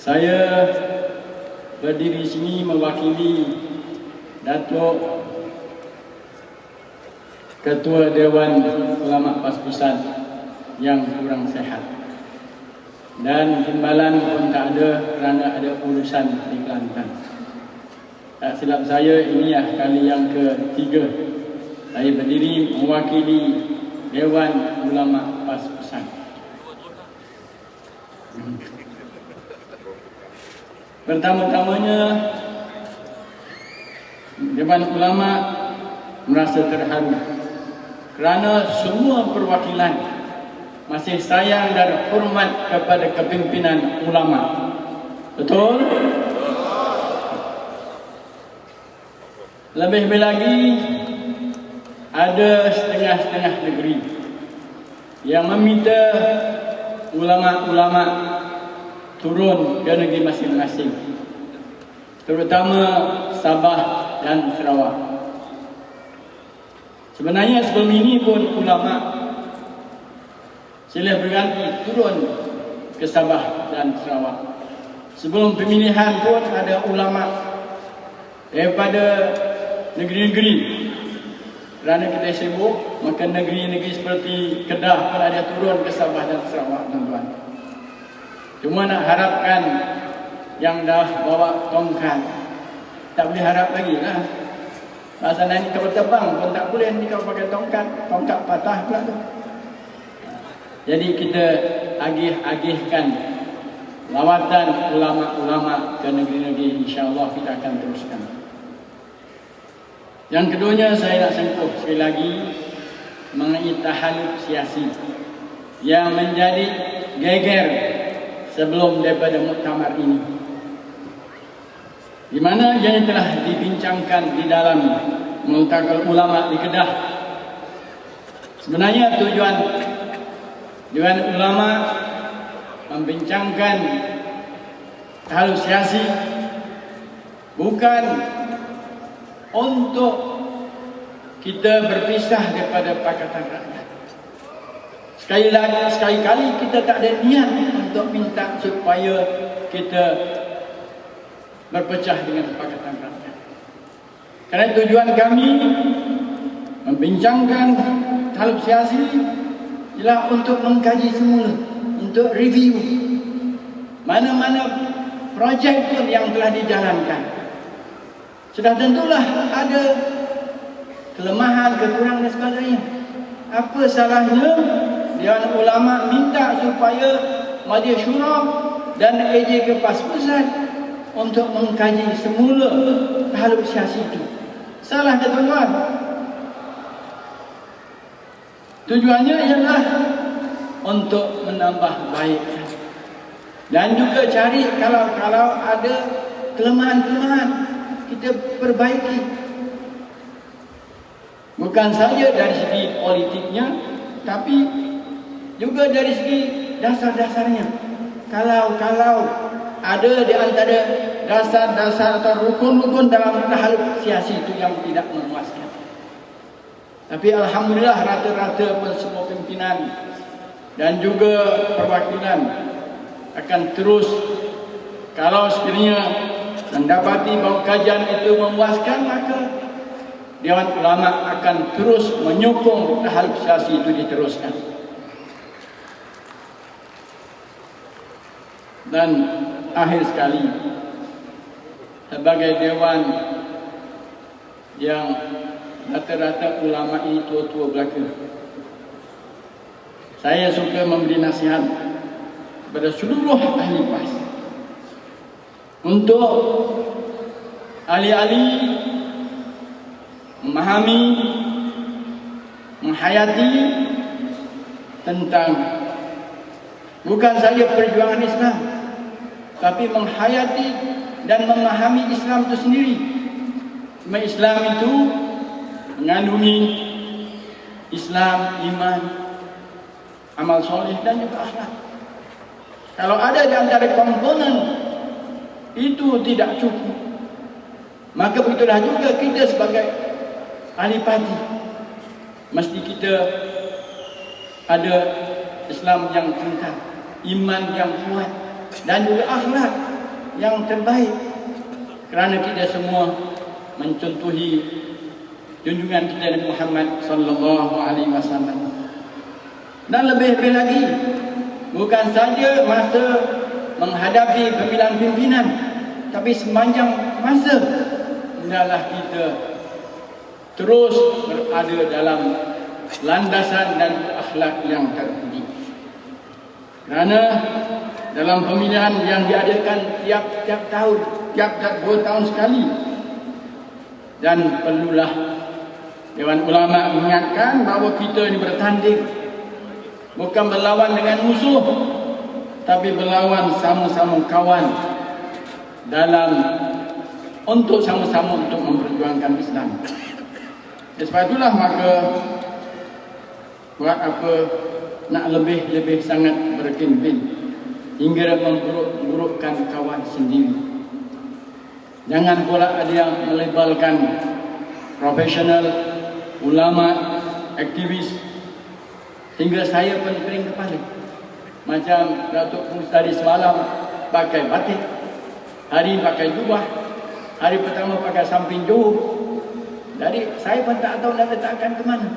Saya berdiri sini mewakili Datuk Ketua Dewan Ulama Pas-Pusat yang kurang sehat, dan timbalan pun tak ada kerana ada urusan di Kelantan. Tak silap saya, ini kali yang ketiga saya berdiri mewakili Dewan Ulama Pas-Pusat. Pertama-tamanya, Dewan Ulama merasa terharu kerana semua perwakilan masih sayang dan hormat kepada kepimpinan ulama. Betul? Lebih lagi, ada setengah-setengah negeri yang meminta ulama-ulama turun ke negeri masing-masing, terutama Sabah dan Sarawak. Sebenarnya sebelum ini pun ulama silih berganti turun ke Sabah dan Sarawak. Sebelum pemilihan pun ada ulama daripada negeri-negeri. Kerana kita sibuk, maka negeri-negeri seperti Kedah pun ada turun ke Sabah dan Sarawak, tuan-tuan. Cuma nak harapkan yang dah bawa tongkat, tak boleh harap lagi lah. Pasal nanti kalau terbang pun tak boleh, ni kalau pakai tongkat patah pula tu. Jadi kita agih-agihkan lawatan ulama-ulama ke negeri-negeri, insya-Allah kita akan teruskan. Yang keduanya, saya nak sentuh sekali lagi mengenai tahaluk siasi yang menjadi geger sebelum daripada muktamar ini, di mana ia telah dibincangkan di dalam Multaqal Ulama di Kedah. Sebenarnya tujuan Dewan Ulama membincangkan tahaluk siasi bukan untuk kita berpisah daripada Pakatan Rakyat. Sekali kali kita tak ada niat untuk minta supaya kita berpecah dengan Pakatan Rakyat. Kerana tujuan kami membincangkan tahaluk siasi ialah untuk mengkaji semula, untuk review mana-mana projek pun yang telah dijalankan. Sudah tentulah ada kelemahan, kekurangan dan sebagainya. Apa salahnya Dewan Ulama minta supaya Majlis Syura dan AJK Pas-Pusat untuk mengkaji semula tahaluk siasi itu. Salah ke tuan-tuan? Tujuannya ialah untuk menambah baik dan juga cari kalau ada kelemahan-kelemahan kita perbaiki. Bukan saja dari segi politiknya, tapi juga dari segi dasar-dasarnya. Kalau ada di antara dasar-dasar atau rukun-rukun dalam tahaluk siasi itu yang tidak memuaskan. Tapi alhamdulillah rata-rata pun semua pimpinan dan juga perwakilan akan terus, kalau sekiranya mendapati bahawa kajian itu memuaskan, maka Dewan Ulama akan terus menyokong tahaluk siasi itu diteruskan. Dan akhir sekali, sebagai dewan yang rata-rata ulama ini tua-tua belaka, saya suka memberi nasihat kepada seluruh ahli PAS untuk ahli-ahli memahami, menghayati tentang bukan saja perjuangan Islam, tapi menghayati dan memahami Islam itu sendiri. Islam itu mengandungi Islam, iman, amal soleh dan juga akhlak. Kalau ada di antara komponen itu tidak cukup, maka begitulah juga kita sebagai ahli parti, mesti kita ada Islam yang kekal, iman yang kuat dan juga akhlak yang terbaik, kerana kita semua mencontohi junjungan kita Nabi Muhammad sallallahu alaihi wasallam. Dan lebih-lebih lagi, bukan saja masa menghadapi pemilihan pimpinan, tapi sepanjang masa hendaklah kita terus berada dalam landasan dan akhlak yang terpuji. Kerana dalam pemilihan yang diadakan tiap-tiap tahun, tiap-tiap 2 tahun sekali, dan perlulah Dewan Ulama mengingatkan bahawa kita ini bertanding, bukan berlawan dengan musuh, tapi berlawan sama-sama kawan dalam untuk sama-sama untuk memperjuangkan Islam. Sebab itulah maka buat apa nak lebih sangat berkempen hingga memburukkan kawan sendiri. Jangan pula ada yang melebalkan profesional, ulama, aktivis, hingga saya pun kering kepala. Macam Datuk Mus tadi semalam pakai batik, hari pakai jubah, hari pertama pakai samping Johor. Jadi saya pun tak tahu nak letakkan ke mana.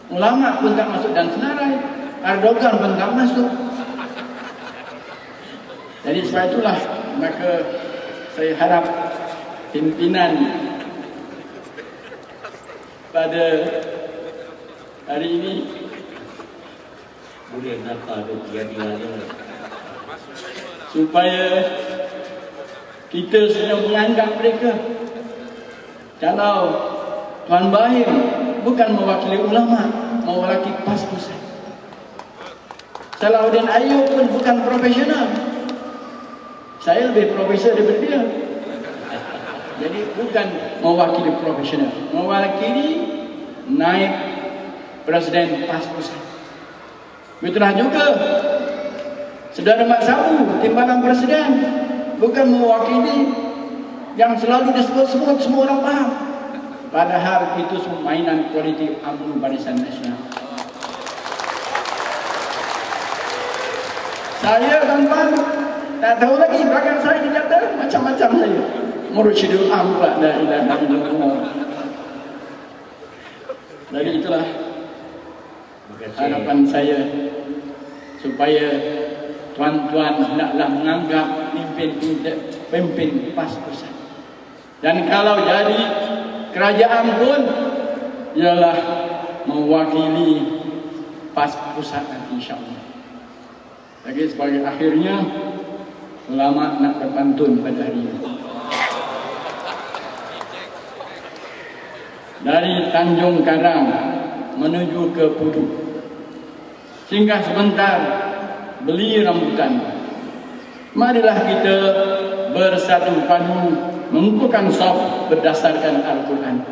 Ulama pun tak masuk dan senarai, Erdogan pun tak masuk. Jadi sebab itulah maka saya harap pimpinan pada hari ini boleh nampak ada tiada supaya kita sudah menganggap mereka, kalau Tuan Bahir bukan mewakili ulama, mewakili PAS Pusat. Salahuddin Ayub pun bukan profesional. Saya lebih profesor daripada dia. Jadi bukan mewakili profesional, mewakili naib Presiden PAS Pusat. Begitulah juga Saudara Mat Sabu, Timbalan Presiden, bukan mewakili yang selalu disebut-sebut semua orang faham. Padahal itu semua mainan politik UMNO Barisan Nasional. Saya tuan-tuan tak tahu lagi belakang saya dikata macam-macam saya. Mursyidul Am pula, la ilaha illallah. Jadi itulah harapan saya, supaya tuan-tuan hendaklah menganggap pemimpin PAS Pusat. Dan kalau jadi kerajaan pun ialah mewakili PAS Pusat nanti insya-Allah. Lagi sebagai akhirnya, ulama nak berpantun pada hari ini. Dari Tanjung Karang menuju ke Pudu, singgah sebentar beli rambutan. Marilah kita bersatu padu mengukuhkan saf berdasarkan Al-Quran.